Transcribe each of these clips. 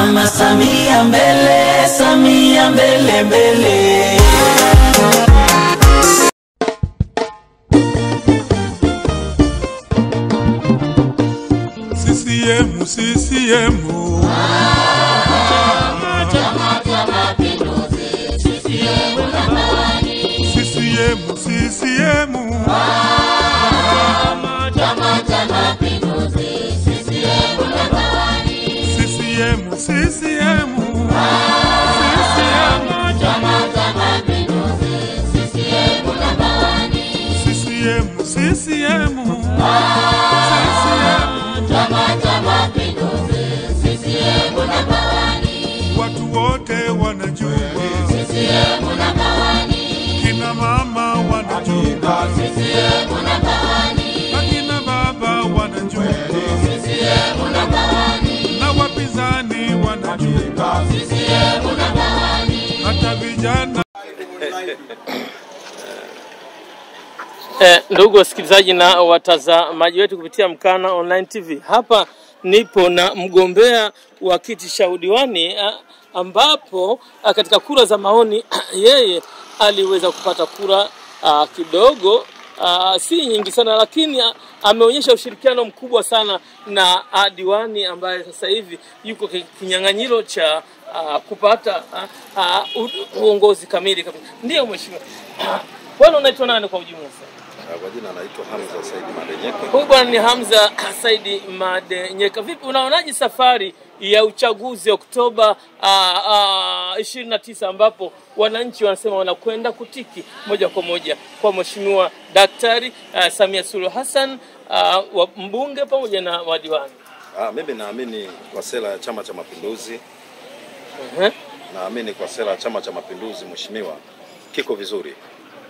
Mama Samia mbele, Samia mbele mbele. CCM, CCM. Chama cha Mapinduzi, CCM namba 1. CCM, CCM. Chama cha Mapinduzi, CCM namba 1. CCM, CCM. Chama cha Mapinduzi, CCM namba 1. CCM, CCM. Chama cha Mapinduzi, CCM namba 1. Watu wote wanajua, CCM namba 1. kina mama wanajua, CCM namba 1. akina baba wanajua, CCM namba 1. na wapinzani wanajua, CCM namba 1. hata vijana. Ndugu wasikilizaji na watazamaji wetu kupitia Mkana Online TV. Hapa nipo na mgombea wa kiti cha udiwani ambapo katika kura za maoni yeye aliweza kupata kura kidogo, si nyingi sana, lakini ameonyesha ushirikiano mkubwa sana na diwani ambaye sasa hivi yuko kinyang'anyiro cha kupata uongozi kamili kabisa. Ndio mheshimiwa. Wewe unaitwa nani kwa ujumla sasa? Kwa jina naitwa Hamza Said Madenyeka. Huyu bwana ni Hamza Said Madenyeka. Vipi unaonaje safari ya uchaguzi Oktoba 29 ambapo wananchi wanasema wanakwenda kutiki moja kwa moja kwa mheshimiwa Daktari Samia Suluhu Hassan, mbunge pamoja na wadiwani? Mimi naamini kwa sera ya Chama cha Mapinduzi. Naamini kwa sera ya Chama cha Mapinduzi mheshimiwa kiko vizuri.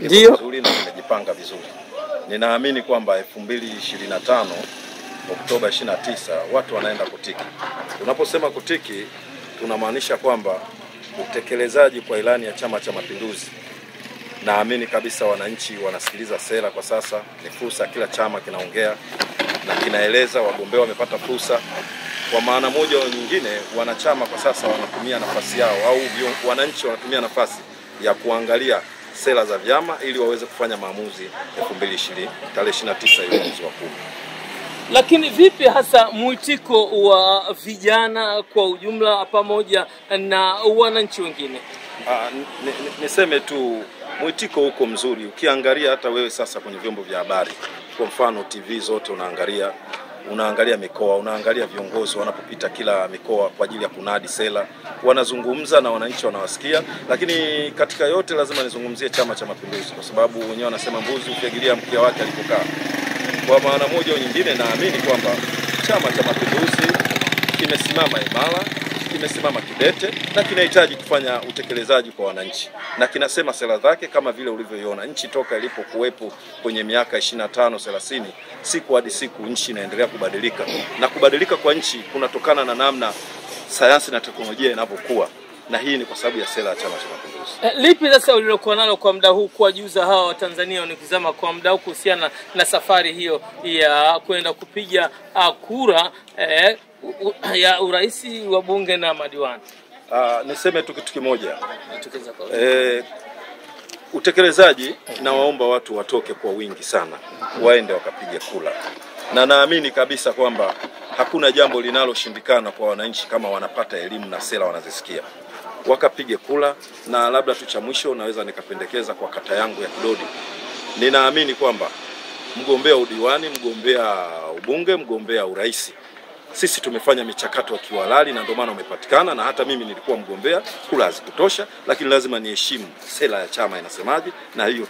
Ndio. Vizuri na nimejipanga vizuri. Ninaamini kwamba 2025 Oktoba 29 watu wanaenda kutiki. Tunaposema kutiki tunamaanisha kwamba utekelezaji kwa ilani ya Chama cha Mapinduzi. Naamini kabisa wananchi wanasikiliza sera kwa sasa, ni fursa, kila chama kinaongea na kinaeleza wagombea wamepata fursa. Kwa maana moja au nyingine wanachama kwa sasa wanatumia nafasi yao au wananchi wanatumia nafasi ya kuangalia sera za vyama ili waweze kufanya maamuzi 2020 tarehe 29 mwezi wa 10. Lakini vipi hasa mwitiko wa vijana kwa ujumla pamoja na wananchi wengine? Niseme tu mwitiko huko mzuri. Ukiangalia hata wewe sasa kwenye vyombo vya habari, kwa mfano TV zote unaangalia mikoa, unaangalia viongozi wanapopita kila mikoa kwa ajili ya kunadi sera, wanazungumza na wananchi wanawasikia. Lakini katika yote lazima nizungumzie Chama cha Mapinduzi kwa sababu wenyewe wanasema mbuzi ukiagilia mkia wake alipokaa. Kwa maana moja au nyingine naamini kwamba Chama cha Mapinduzi kimesimama imara, kimesimama kidete na kinahitaji kufanya utekelezaji kwa wananchi. Na kinasema sera zake kama vile ulivyoiona nchi toka ilipokuwepo kwenye miaka 25-30, siku hadi siku nchi inaendelea kubadilika. Na kubadilika kwa nchi kunatokana na namna sayansi na teknolojia inavyokuwa. Na hii ni kwa sababu ya sera ya Chama cha Mapinduzi. Lipi sasa ulilokuwa nalo kwa muda huu kuwajuza hawa Watanzania wanikizama kwa muda huu kuhusiana na safari hiyo ya kwenda kupiga kura ya uraisi wa bunge na madiwani? Niseme tu kitu kimoja. Utekelezaji na waomba watu watoke kwa wingi sana, waende wakapige kura. Na naamini kabisa kwamba hakuna jambo linaloshindikana kwa wananchi kama wanapata elimu na sera wanazisikia. Wakapige kura. Na labda tu cha mwisho naweza nikapendekeza kwa kata yangu ya Kidodi. Ninaamini kwamba mgombea udiwani, mgombea ubunge, mgombea uraisi, sisi tumefanya michakato ya kihalali na ndio maana umepatikana. Na hata mimi nilikuwa mgombea, kura hazikutosha, lakini lazima niheshimu sera ya chama inasemaje, na hiyo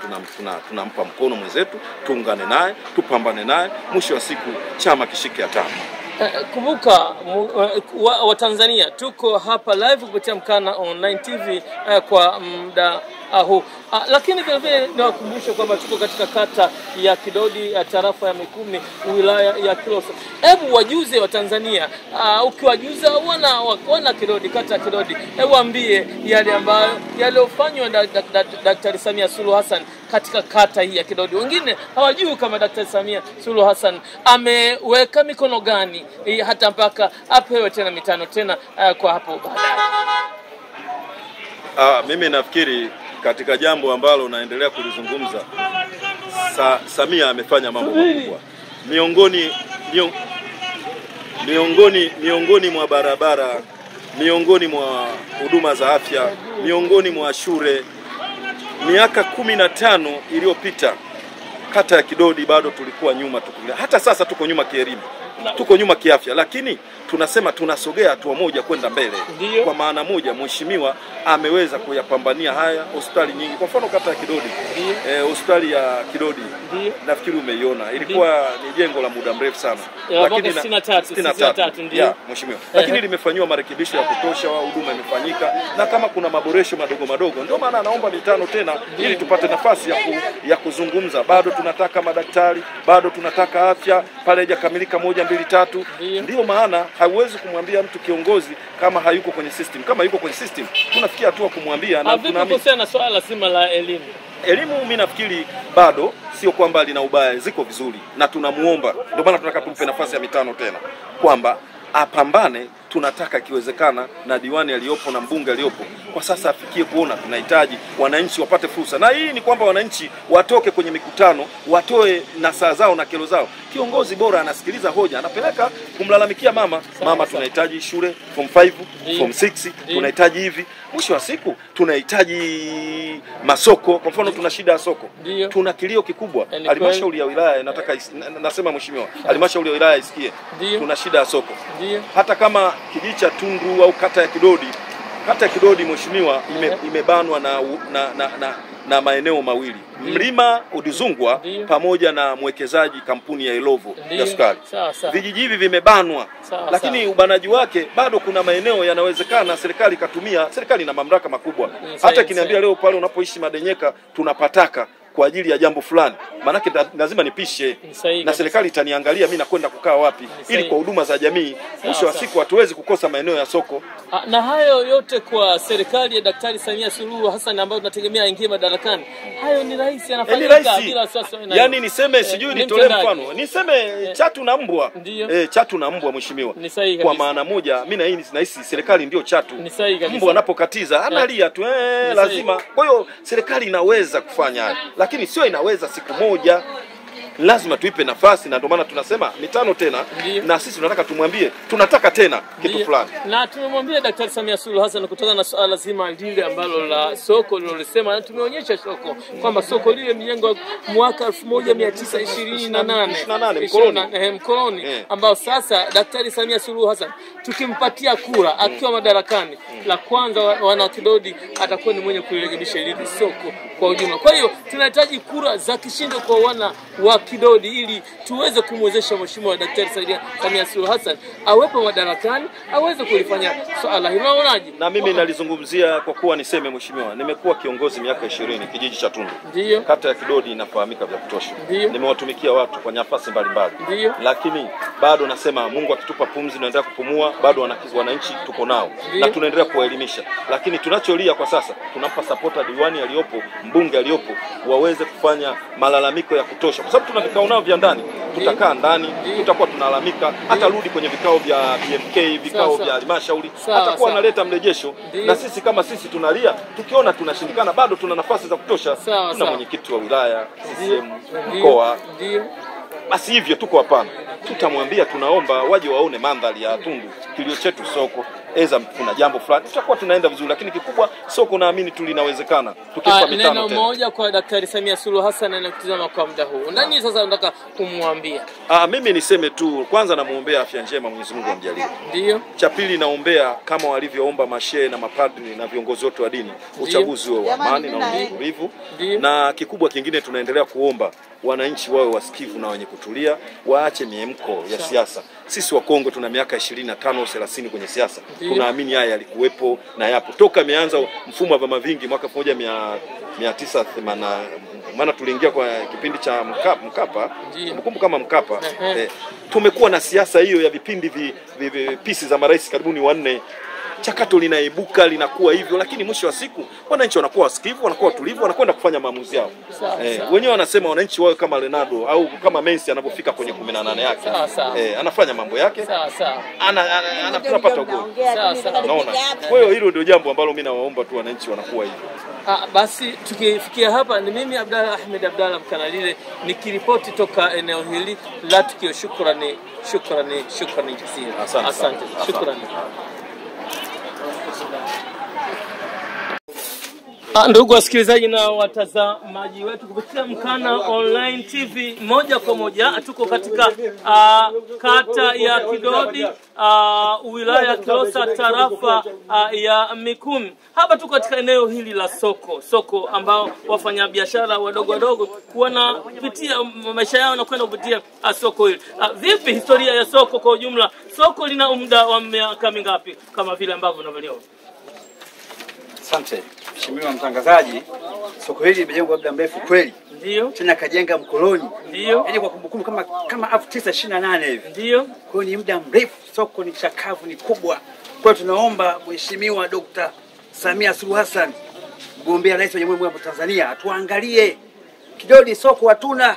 tunampa mkono mwenzetu, tuungane naye, tupambane naye, mwisho wa siku chama kishike hatamu. Kumbuka wa Tanzania, tuko hapa live kupitia Mkana Online TV kwa muda huu. Lakini vile vile nawakumbusha kwamba tuko katika kata ya Kidodi, tarafa ya Mikumi, wilaya ya Kilosa. Hebu wajuze wa Tanzania, ukiwajuza wana Kidodi, kata ya Kidodi, hebu waambie yale ambayo yaliofanywa na Daktari Samia Suluhu Hassan katika kata hii ya Kidodi. Wengine hawajui kama Daktari Samia Suluhu Hassan ameweka mikono gani hata mpaka apewe tena mitano tena kwa hapo baadaye. Mimi nafikiri katika jambo ambalo naendelea kulizungumza, Samia amefanya mambo makubwa. Miongoni mwa barabara, miongoni mwa huduma za afya, miongoni mwa shule. Miaka 15 iliyopita kata ya Kidodi bado tulikuwa nyuma hata sasa tuko nyuma kielimu, tuko nyuma kiafya, lakini tunasema tunasogea hatua moja kwenda mbele. Kwa maana moja, mheshimiwa ameweza kuyapambania haya. Hospitali nyingi, kwa mfano kata ya Kidodi, hospitali ya Kidodi nafikiri umeiona, ilikuwa ni jengo la muda mrefu sana, lakini 63 ndio mheshimiwa, lakini limefanywa marekebisho ya kutosha, huduma imefanyika, na kama kuna maboresho madogo, ndio maana anaomba mitano tena ili tupate nafasi ya kuzungumza. Bado tunataka madaktari, bado tunataka afya pale haijakamilika 1 2 3. Ndio maana hauwezi kumwambia mtu kiongozi kama hayuko kwenye system. Kama yuko kwenye system tunafikia hatua kumwambia. Na tunaamini na swala zima la elimu, mimi nafikiri bado sio kwamba lina ubaya, ziko vizuri, na tunamuomba. Ndio maana tunataka tumpe nafasi ya mitano tena, kwamba apambane. Tunataka kiwezekana na diwani aliyopo na mbunge aliyopo kwa sasa afikie kuona tunahitaji wananchi wapate fursa. Na hii ni kwamba wananchi watoke kwenye mikutano, watoe nasaa zao na kero zao. Kiongozi bora anasikiliza hoja, anapeleka kumlalamikia mama, tunahitaji shule form 5, form 6, tunahitaji hivi. Mwisho wa siku tunahitaji masoko. Kwa mfano tuna shida ya soko. Tuna kilio kikubwa. Halmashauri ya wilaya nasema mheshimiwa, halmashauri ya wilaya isikie. Tuna shida ya soko. Hata kama kijiji cha Tundu au kata ya Kidodi mheshimiwa imebanwa na maeneo mawili, Mlima Udizungwa pamoja na mwekezaji kampuni ya Elovo ya sukari. Vijiji hivi vimebanwa, lakini ubanaji wake bado kuna maeneo yanawezekana serikali katumia. Serikali na mamlaka makubwa. Hata kiniambia leo pale unapoishi Madenyeka tunapataka kwa ajili ya jambo fulani, manake lazima nipishe na serikali itaniangalia mimi nakwenda kukaa wapi ili kwa huduma za jamii. Mwisho wa siku hatuwezi kukosa maeneo ya soko. Na hayo yote kwa serikali ya Daktari Samia Suluhu Hassan ambayo tunategemea aingie madarakani, hayo ni rahisi, anafanyika bila wasiwasi. Yani niseme sijui nitolee mfano, niseme chatu na mbwa. Chatu na mbwa mheshimiwa. Kwa maana moja mimi nahisi serikali ndio chatu. Mbwa anapokatiza analia tu lazima. Kwa hiyo serikali inaweza kufanya hayo, lakini sio inaweza siku moja. Lazima tuipe nafasi, na ndio maana tunasema mitano tena. Na sisi tunataka tumwambie tunataka tena kitu fulani. Na tumemwambia Daktari Samia Suluhu Hassan kutokana na swala zima lile ambalo la soko lilolisema, na tumeonyesha soko kwamba soko lile mjengo mwaka 1928 mkoloni ambao sasa Daktari Samia Suluhu Hassan tukimpatia kura akiwa madarakani, la kwanza wana Kidodi atakuwa ni mwenye kulirekebisha hili soko kwa ujumla. Kwa hiyo tunahitaji kura za kishindo kwa wana wa Kidodi ili tuweze kumwezesha mheshimiwa Daktari Samia Suluhu Hassan awepo madarakani, aweze kulifanya swala hilo. Unaonaje? Na mimi nalizungumzia kwa kuwa niseme mheshimiwa, nimekuwa kiongozi miaka 20 kijiji cha Tundu. Kata ya Kidodi inafahamika vya kutosha. Nimewatumikia watu kwa nafasi mbalimbali. Lakini bado nasema Mungu akitupa pumzi naendelea kupumua, bado wananchi tuko nao na tunaendelea kuwaelimisha. Lakini tunacholia kwa sasa, tunampa supporta diwani aliyopo, mbunge aliyopo, waweze kufanya malalamiko ya kutosha. Kwa sababu tuna vikao nao vya ndani, tutakaa ndani, tutakuwa tunalalamika, hata rudi kwenye vikao vya BMK, vikao vya halmashauri, atakuwa analeta mrejesho. Na sisi kama sisi tunalia, tukiona tunashindikana, bado tuna nafasi za kutosha. Tuna mwenyekiti wa wilaya, CCM, mkoa. Basi hivyo tuko hapana. Tutamwambia tunaomba waje waone mandhari ya Tundu, kilio chetu soko. Kuna jambo fulani tutakuwa tunaenda vizuri, lakini kikubwa soko naamini tulinawezekana tukipa mitano tena. Neno moja kwa Daktari Samia Suluhu Hassan anakutazama kwa muda huu, nani sasa nataka kumwambia? Mimi niseme tu kwanza namuombea afya njema, Mwenyezi Mungu amjalie. Cha pili naombea kama walivyoomba mashehe na mapadri na viongozi wote wa dini, uchaguzi wa amani na utulivu. Na kikubwa kingine tunaendelea kuomba wananchi wawe wasikivu na wenye kutulia, waache miemko ya siasa. Sisi wa Kongo tuna miaka 25 30 kwenye siasa. Tunaamini haya yalikuwepo na yapo toka imeanza mfumo wa vyama vingi mwaka 1980. Maana tuliingia kwa kipindi cha Mkapa, mkumbu kama Mkapa. Tumekuwa na siasa hiyo ya vipindi pisi za marais karibuni 4. chakato linaibuka linakuwa hivyo, lakini mwisho wa siku wananchi wanakuwa wasikivu, wanakuwa tulivu, wanakwenda kufanya maamuzi yao. Wenyewe wanasema wananchi wao kama Ronaldo au kama Messi anapofika kwenye 18 yake. Anafanya mambo yake. Anapata goli. Unaona? Kwa hiyo hilo ndio jambo ambalo mimi nawaomba tu wananchi wanakuwa hivyo. Basi tukifikia hapa, ni mimi Abdalla Ahmed Abdalla Mkanalile nikiripoti toka eneo hili la tukio. Shukrani jazila. Asante. Shukrani. Ndugu wasikilizaji na watazamaji wetu kupitia Mkana Online TV, moja kwa moja tuko katika kata ya Kidodi, wilaya ya Kilosa, tarafa ya Mikumi. Hapa tuko katika eneo hili la soko ambao wafanyabiashara wadogo wanapitia maisha yao na kwenda kupitia soko hili. Vipi historia ya soko kwa ujumla? Soko lina muda wa miaka mingapi kama vile ambavyo unavyoona? Asante mheshimiwa mtangazaji, soko hili limejengwa muda mrefu kweli. Ndio. Tena kajenga mkoloni. Ndio. Yaani kwa kumbukumbu kama 1928 hivi. Ndio. Kwa hiyo ni muda mrefu, soko ni chakavu, ni kubwa. Kwa hiyo tunaomba mheshimiwa Dr. Samia Suluhu Hassan, mgombea rais wa Jamhuri ya Tanzania, atuangalie. Kidodi soko hatuna.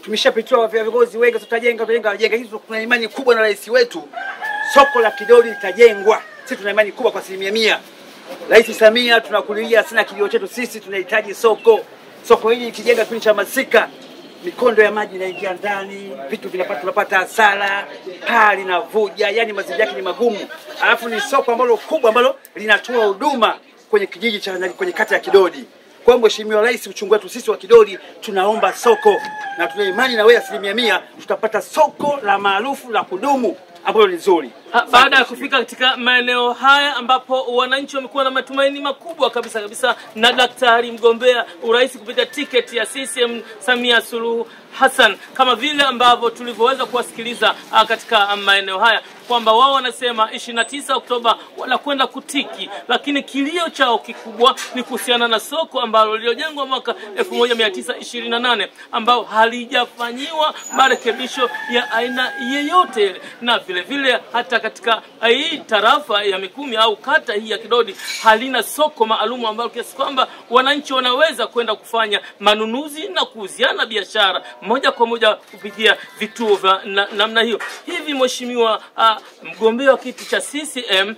Tumeshapitiwa viongozi wengi, tutajenga. Hizo tuna imani kubwa na rais wetu. Soko la Kidodi litajengwa. Sisi tuna imani kubwa kwa 100%. Rais Samia, tunakulilia sana kilio chetu, sisi tunahitaji soko. Soko hili likijenga kipindi cha masika, mikondo ya maji inaingia ndani, vitu tunapata hasara, paa linavuja, yani mazingira yake ni magumu. Alafu ni soko ambalo kubwa ambalo linatoa huduma kwenye kijiji cha kwenye kata ya Kidodi. Kwa mheshimiwa rais, uchungu wetu sisi wa Kidodi, tunaomba soko na tuna imani na wewe 100% tutapata soko la maarufu la kudumu ambalo ni nzuri. Baada ya kufika katika maeneo haya ambapo wananchi wamekuwa na matumaini makubwa kabisa na daktari mgombea urais kupitia tiketi ya CCM Samia Suluhu Hassan, kama vile ambavyo tulivyoweza kuwasikiliza katika maeneo haya kwamba wao wanasema 29 Oktoba wanakwenda kutiki, lakini kilio chao kikubwa ni kuhusiana na soko ambalo liliojengwa mwaka 1928 ambao halijafanyiwa marekebisho ya aina yeyote, na vile hata katika hii tarafa ya Mikumi au kata hii ya Kidodi halina soko maalumu ambalo kiasi kwamba wananchi wanaweza kwenda kufanya manunuzi na kuuziana biashara moja kwa moja kupitia vituo vya namna hiyo. Hivi mheshimiwa mgombea wa kiti cha CCM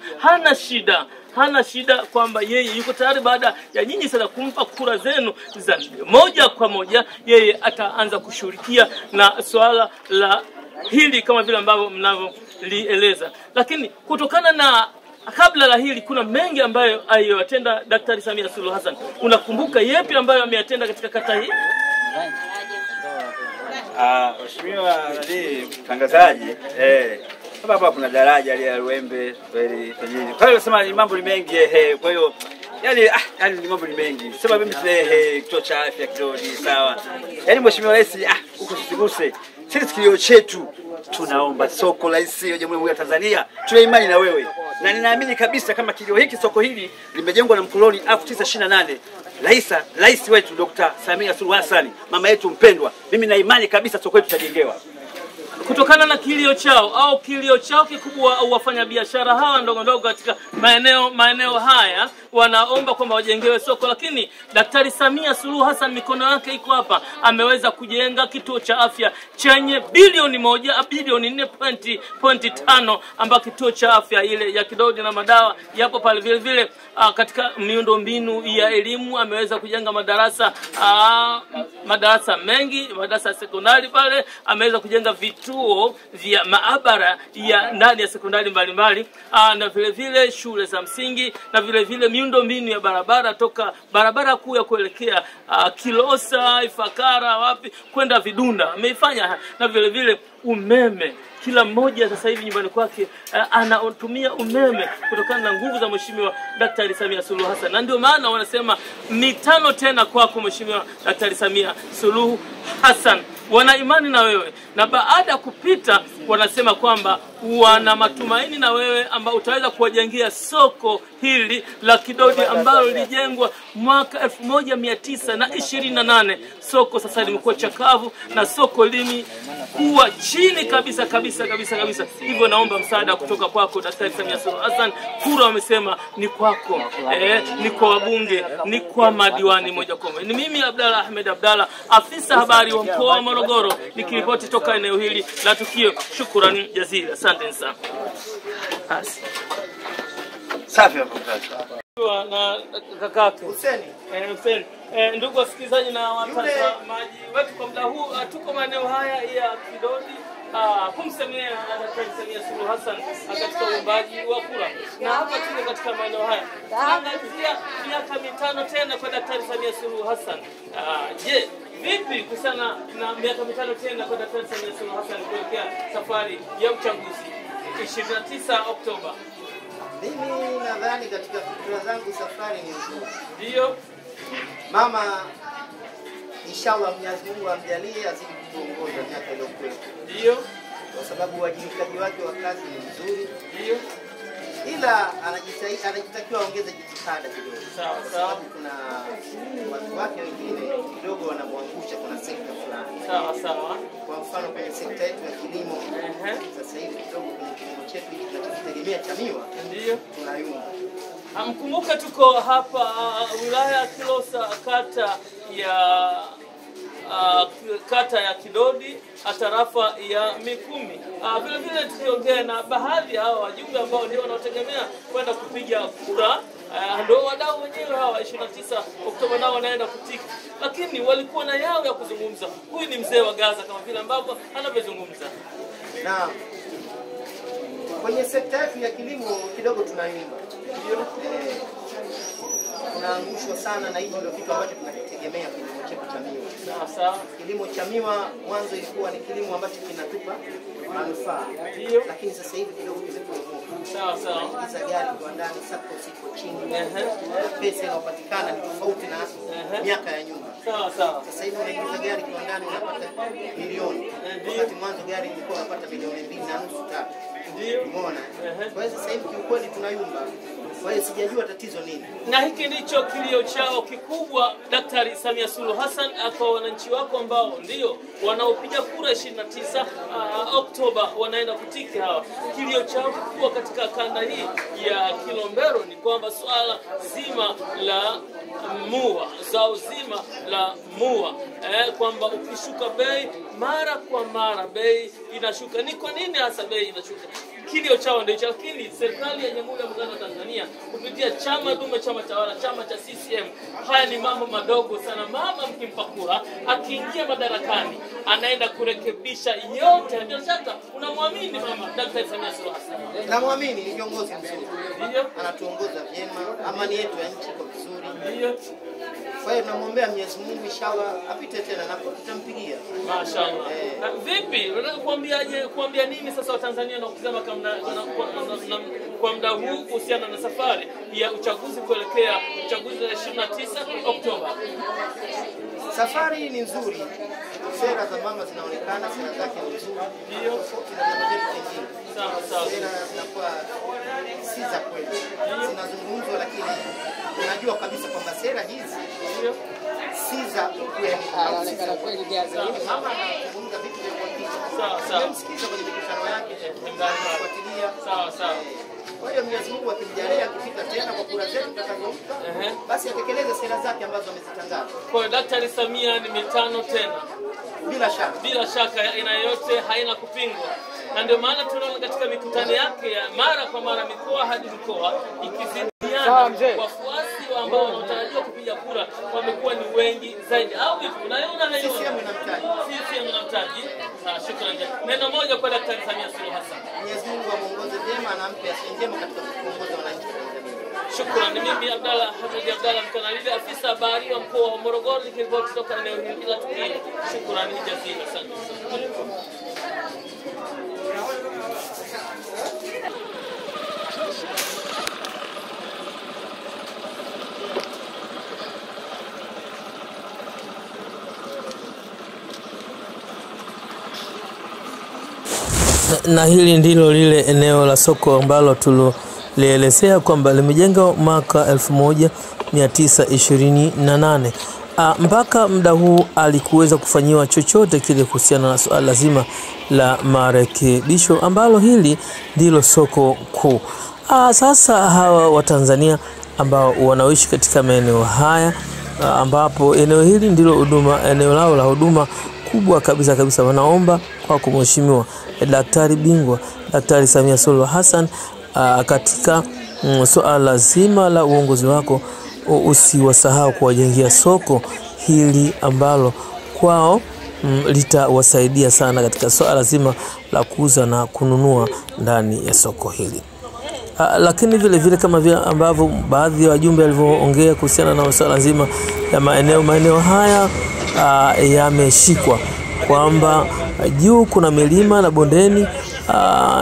hana shida kwamba yeye yuko tayari baada ya nyinyi sasa kumpa kura zenu za moja kwa moja, yeye ataanza kushughulikia na swala la hili kama vile ambavyo mnavyolieleza. Lakini kutokana na kabla la hili kuna mengi ambayo aliyotenda Daktari Samia Suluhu Hassan. Unakumbuka yepi ambayo ameyatenda katika kata hii? Mheshimiwa mtangazaji, hapa kuna daraja ile ya Ruembe kweli tajiri. Kwa hiyo nasema ni mambo ni mengi kwa hiyo yani ni mambo ni mengi. Sema mimi kituo cha afya Kidodi sawa. Yaani mheshimiwa rais huko tusiguse. Sisi kilio chetu tunaomba soko rais wa Jamhuri ya Tanzania. Tuna imani na wewe. Na ninaamini kabisa kama kilio hiki soko hili limejengwa na mkoloni 1928. Rais wetu Dr. Samia Suluhu Hassan, mama yetu mpendwa, mimi na imani kabisa soko letu tutajengewa. Kutokana na kilio chao kikubwa, wafanyabiashara hawa ndogo katika maeneo haya wanaomba kwamba wajengewe soko, lakini Daktari Samia Suluhu Hassan mikono yake iko hapa, ameweza kujenga kituo cha afya chenye bilioni 4.5 ambapo kituo cha afya ile ya Kidodi na madawa yapo pale vile katika miundo mbinu ya elimu ameweza kujenga madarasa mengi, madarasa ya sekondari pale, ameweza kujenga vituo vya maabara ya ndani ya sekondari mbalimbali, na vile shule za msingi, na vile miundo mbinu ya barabara toka barabara kuu ya kuelekea Kilosa, Ifakara, wapi kwenda Vidunda ameifanya, na vile umeme. Kila mmoja sasa hivi nyumbani kwake anatumia umeme kutokana na nguvu za mheshimiwa Daktari Samia Suluhu Hassan. Na ndio maana wanasema mitano tena kwako mheshimiwa Daktari Samia Suluhu Hassan. wana imani na wewe, na baada ya kupita wanasema kwamba wana matumaini na wewe ambao utaweza kuwajengea soko hili la Kidodi ambalo lilijengwa mwaka 1928. Soko sasa limekuwa chakavu na soko kuwa chini kabisa. Hivyo naomba msaada kutoka kwako Daktari Samia Suluhu Hassan. Kura wamesema ni kwako, ni kwa wabunge, ni kwa madiwani moja kwa moja. Ni mimi Abdalla Ahmed Abdalla, afisa habari wa mkoa wa Morogoro, nikiripoti toka eneo hili la tukio. Shukrani jazila, asante sana. Safi hapo na kakake Hussein. Hussein. Ndugu wasikilizaji na watazamaji wetu, kwa muda huu tuko maeneo haya ya Kidodi kumsemea Daktari Samia Suluhu Hassan katika uombaji wa kura, na hapa tuko katika maeneo haya tunaangazia miaka mitano tena kwa Daktari Samia Suluhu Hassan. Je, vipi kuhusiana na miaka mitano tena kwa Daktari Samia Suluhu Hassan kuelekea safari ya uchaguzi 29 Oktoba? Mimi nadhani katika fikra zangu safari ni nzuri. Ndio. Mama inshallah Mwenyezi Mungu amjalie azidi kuongoza miaka iliyokuwa. Ndio. Kwa sababu uwajibikaji wake wa kazi ni mzuri. Ndio. Ila anajitakiwa aongeze jitihada kidogo. Sawa. Sababu kuna watu wake wengine kidogo wanamwangusha kuna sekta fulani. Sawa. Kwa mfano kwenye sekta yetu ya kilimo. Sasa hivi kidogo kwenye kilimo chetu tunachokitegemea cha miwa. Ndio. Tunayumba. Mkumbuke tuko hapa wilaya ya Kilosa, kata ya Kidodi, tarafa ya Mikumi. Vile vile tukiongea na baadhi ya hawa wajumbe ambao ndio wanaotegemea kwenda kupiga kura, ndio wadau wenyewe hawa 29 Oktoba nao wanaenda kutiki, lakini walikuwa na yao ya kuzungumza. Huyu ni mzee wa Gaza kama vile ambavyo anavyozungumza. Na kwenye sekta yetu ya kilimo kidogo tunayumba. Tunaangushwa sana na hicho ndio kitu ambacho tunakitegemea kilimo chetu cha miwa. Sawa. Kilimo cha miwa mwanzo ilikuwa ni kilimo ambacho kinatupa manufaa. Lakini sasa hivi kidogo kimepungua. Sawa. Hizo gari kwa ndani sasa siko chini. Pesa inayopatikana ni tofauti na miaka ya nyuma. Sawa. Sasa hivi unaingiza gari kwa ndani unapata milioni. Wakati mwanzo gari ilikuwa unapata milioni 2.5-3. Ndio. Umeona? Kwa hiyo sasa hivi kiukweli tunayumba. Kwa hiyo sijajua tatizo nini. Na hiki ndicho kilio chao kikubwa Daktari Samia Suluhu Hassan kwa wananchi wako ambao ndio wanaopiga kura 29 Oktoba wanaenda kutiki hawa. Kilio chao kikubwa katika kanda hii ya Kilombero ni kwamba swala zima la zao zima la mua, kwamba ukishuka bei mara kwa mara bei inashuka. Ni kwa nini hasa bei inashuka? Kilio chao ndio cha kili. Serikali ya Jamhuri ya Muungano wa Tanzania kupitia chama dume, chama tawala, chama cha CCM, haya ni mambo madogo sana. Mama mkimpa kura akiingia madarakani anaenda kurekebisha yote. Bila shaka unamwamini mama Daktari Samia Suluhu Hassan? Namwamini, ni kiongozi mzuri. Ndio. Anatuongoza vyema, amani yetu ya nchi iko vizuri. Ndio. Kwa hiyo tunamwombea Mwenyezi Mungu inshallah apite tena na tutampigia. Mashaallah. Na vipi? Unataka kuambia nini sasa Watanzania na kutazama kwa muda huu kuhusiana na safari ya uchaguzi kuelekea uchaguzi wa 29 Oktoba? Safari ni nzuri. Sera za mama zinaonekana, sera zake ni nzuri. Ndio. Sawa. Sera zinakuwa si za kweli. Zinazungumzwa lakini unajua kabisa kwamba sera hizi si za kweli. Anaonekana kweli Gaza. Mama anazungumza vitu vya kuhakikisha. Sawa. Msikiza kwenye mikutano yake, kufuatilia. Sawa. Kwa hiyo Mwenyezi Mungu akimjalia akifika tena kwa kura zetu tutakazompa, basi atekeleze sera zake ambazo amezitangaza. Kwa hiyo Daktari Samia ni mitano tena. Bila shaka aina yote haina kupingwa. Na ndio maana tunaona katika mikutano yake ya mara kwa mara mikoa hadi mikoa ikizidiana, wafuasi ambao wanatarajiwa kupiga kura wamekuwa ni wengi zaidi. Au vipi? Unaona hayo? CCM inamtaji. Shukrani. Neno moja kwa Daktari Samia Suluhu Hassan. Mwenyezi Mungu amuongoze vyema na ampe afya njema katika kuongoza wananchi wa Tanzania. Shukrani. Mimi Abdalla Ahmed Abdalla Mkanalili, afisa habari wa mkoa wa Morogoro, nikiripoti kutoka eneo hili la tukio. Shukrani jazila sana. Na hili ndilo lile eneo la soko ambalo tulielezea kwamba limejengwa mwaka 1928. Mpaka muda huu alikuweza kufanyiwa chochote kile kuhusiana na swala zima la marekebisho, ambalo hili ndilo soko kuu. Sasa hawa wa Tanzania ambao wanaoishi katika maeneo haya, ambapo eneo hili ndilo eneo lao la huduma kubwa kabisa, wanaomba kwa kumheshimiwa daktari bingwa Daktari Samia Suluhu Hassan, katika swala zima la uongozi wako usiwasahau kuwajengea soko hili ambalo kwao litawasaidia sana katika swala zima la kuuza na kununua ndani ya soko hili. Lakini vile kama vile ambavyo baadhi ya wajumbe walivyoongea kuhusiana na swala zima ya maeneo haya yameshikwa kwamba juu kuna milima na bondeni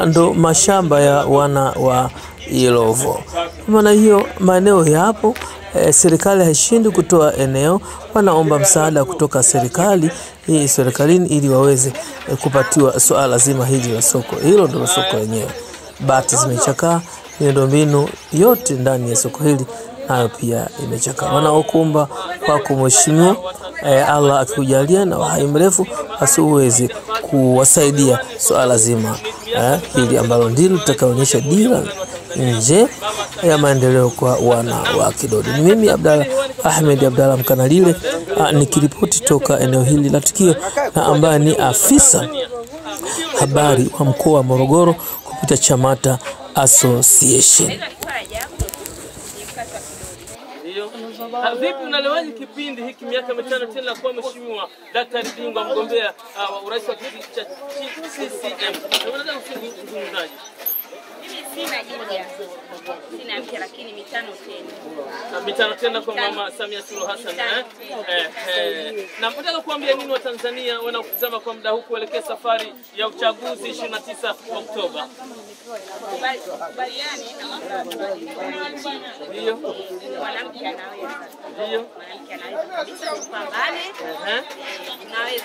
ndo mashamba ya wana wa Ilovo. Maana hiyo maeneo yapo, serikali haishindi kutoa eneo, wanaomba msaada kutoka serikalini ili waweze kupatiwa swala zima hili la soko. Hilo ndio soko lenyewe. Bati zimechakaa, miundombinu yote ndani ya soko hili nayo pia imechakaa. Wanaokuomba kwa kumheshimiwa Allah akikujalia na uhai mrefu asiweze kuwasaidia swala zima hili ambalo ndilo litakaonyesha dira nje ya maendeleo kwa wana wa Kidodi. Ni mimi Ahmed Abdalla Mkanalile nikiripoti toka eneo hili la tukio, na ambaye ni afisa habari wa mkoa wa Morogoro kupitia Chamata Association. Vipi unalewaje kipindi hiki miaka mitano tena kwa mheshimiwa daktari bingwa mgombea wa urais wa kiti cha CCM? Unaweza kuzungumzaje? Sina jipya. Sina mpya, lakini mitano tena kwa Mama Samia Suluhu Hassan. Na nataka kuambia nini wa Tanzania wanaokutazama kwa muda huu kuelekea safari ya uchaguzi 29 Oktoba? Kubaliani na ndio mwanamke anaweza. Ndio Mwanamke anaweza kabisa kupambane. Naweza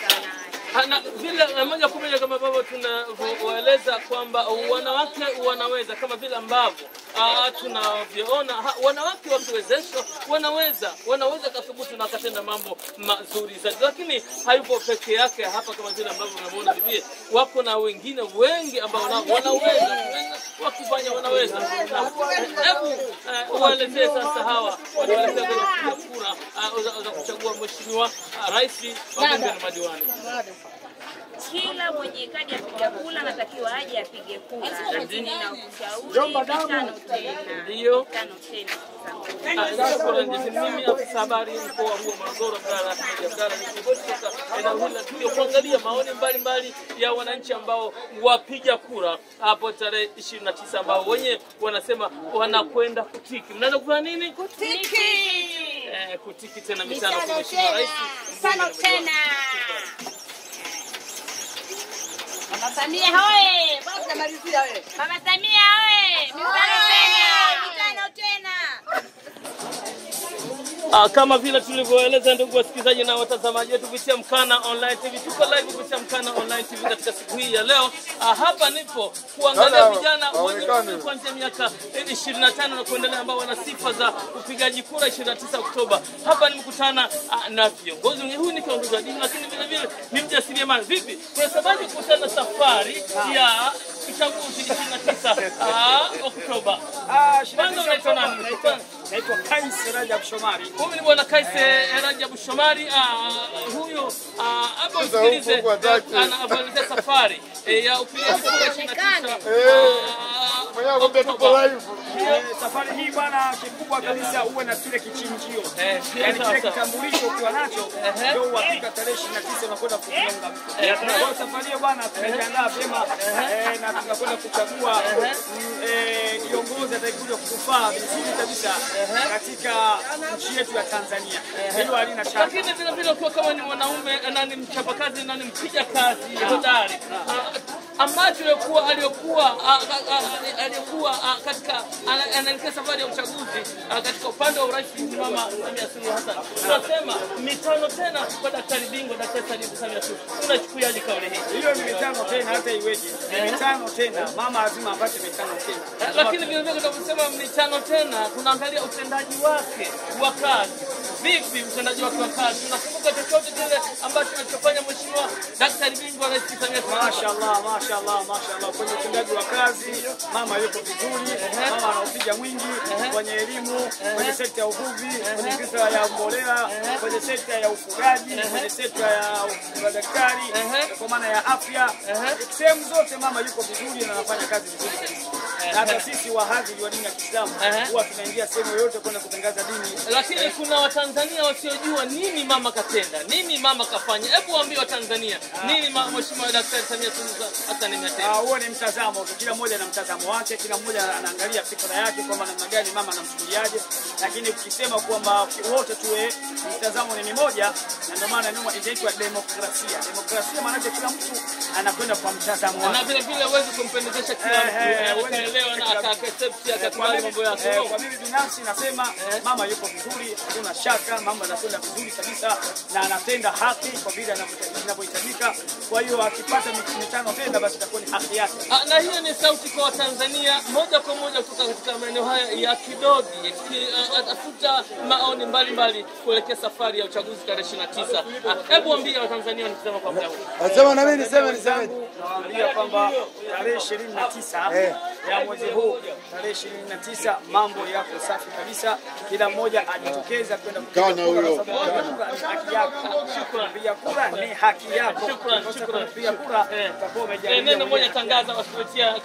na vile moja kwa moja kama ambavyo tunawaeleza kwamba wanawake wanaweza, kama vile ambavyo tunavyoona wanawake wakiwezeshwa wanaweza kuthubutu na katenda mambo mazuri zaidi. Lakini hayupo peke yake hapa, kama vile ambavyo unaona bibi, wapo na wengine wengi ambao wanaweza wakifanya wanaweza. Hebu waelezee sasa hawa wanaelekea kupiga kura za kuchagua mheshimiwa rais wa bunge na madiwani. Kila mwenye kadi ya kupiga kura anatakiwa aje apige kura. Lakini na ushauri mitano tena. Ndio. Mitano tena. Mimi afisa habari mkoa huu wa Morogoro Abdalla nikiripoti kuangalia maoni mbalimbali ya wananchi ambao wapiga kura hapo tarehe 29, ambao wenye wanasema wanakwenda kutiki. Mnaenda kufanya nini? Kutiki. Kutiki tena mitano kwa mheshimiwa rais. Mitano tena. Mama Samia hoye! Baba malizia wewe. Mama Samia hoye! Mitano tena. Kama vile tulivyoeleza ndugu wasikilizaji na watazamaji wetu kupitia Mkana Online TV, tuko live kupitia Mkana Online TV katika siku hii ya leo. Hapa nipo kuangalia vijana wenye kuanzia miaka 25 na kuendelea ambao wana sifa za upigaji kura 29 Oktoba. Hapa nimekutana na viongozi. Huyu ni kiongozi wa dini, lakini vile vile ni mjasiriamali. Vipi? Kwa sababu kuhusiana safari ya uchaguzi 29 Oktoba. Kwanza unaitwa nani? Naitwa Kais Rajab Shomari. Huyu ni bwana Kais Rajab Shomari. Huyo hapo msikilize anaelezea safari ya upigaji kura 29 Oktoba. Safari hii bwana, kikubwa kabisa uwe na kile kichinjio. Yaani kile kitambulisho ukiwa nacho ndio uhakika tarehe 29 unakwenda kujiunga. Kwa safari hiyo bwana tumejiandaa vyema na tunakwenda kuchagua kiongozi atakayekuja kutufaa vizuri kabisa katika nchi yetu ya Tanzania. Hilo halina shaka. Lakini vile vile kwa kama ni mwanaume na ni mchapakazi na ni mpiga kazi hodari, ambacho alikuwa katika anaelekea safari ya uchaguzi katika upande wa urais Mama Samia Suluhu Hassan. Tunasema mitano tena kwa daktari bingwa Daktari Samia Suluhu. Unachukuliaje kauli hii? Hiyo ni mitano tena, hata iweje. Mitano tena, mama lazima apate mitano tena. Lakini vile vile tunaposema mitano tena, tunaangalia utendaji wake wa kazi. Vipi utendaji wake wa kazi? Unakumbuka chochote kile ambacho alichofanya Mheshimiwa Daktari bingwa Rais Samia Suluhu? Mashaallah. Kwenye utendaji wa kazi mama yuko vizuri, mama anapiga mwingi kwenye elimu, kwenye sekta ya uvuvi, kwenye sekta ya mbolea, kwenye sekta ya ufugaji, kwenye sekta ya daktari, kwa maana ya afya. Sehemu zote mama yuko vizuri na anafanya kazi vizuri kabisa. Hata sisi wahadhiri wa dini ya Kiislamu huwa tunaingia sehemu yoyote kwenda kutangaza dini. Lakini kuna Watanzania wasiojua nini mama katenda, nini mama kafanya. Hebu waambie Watanzania nini Mheshimiwa Daktari Samia Suluhu Hassan ametenda. Huo ni mtazamo, kila mmoja na mtazamo wake, kila mmoja anaangalia fikra yake kwamba namna gani mama anamchukuliaje. Lakini ukisema kwamba wote tuwe mtazamo ni mmoja, na ndio maana inaitwa demokrasia. Demokrasia maana kila mtu anakwenda kwa mtazamo wake. Na vile vile huwezi kumpendezesha kila mtu, akaelewa na akaaccept akakubali mambo yake. Kwa mimi binafsi nasema mama yuko vizuri, hakuna shaka, mama anakwenda vizuri kabisa na anatenda haki kwa vile anavyohitajika. Kwa hiyo akipata mitano tena basi itakuwa ni haki yake. Na hiyo ni sauti kwa Watanzania moja kwa moja kutoka katika maeneo haya ya Kidodi, atafuta maoni mbalimbali kuelekea safari ya uchaguzi tarehe 29. Hebu waambie Watanzania nikisema kwa muda huu. Nasema na mimi niseme. Nawaambia kwamba tarehe 29 ya mwezi huu, tarehe 29 mambo yako safi kabisa. Kila mmoja ajitokeza kwenda kupiga kura, ni haki yako. Shukrani. Kupiga kura utakuwa umejaliwa. Neno moja tangaza wasipitia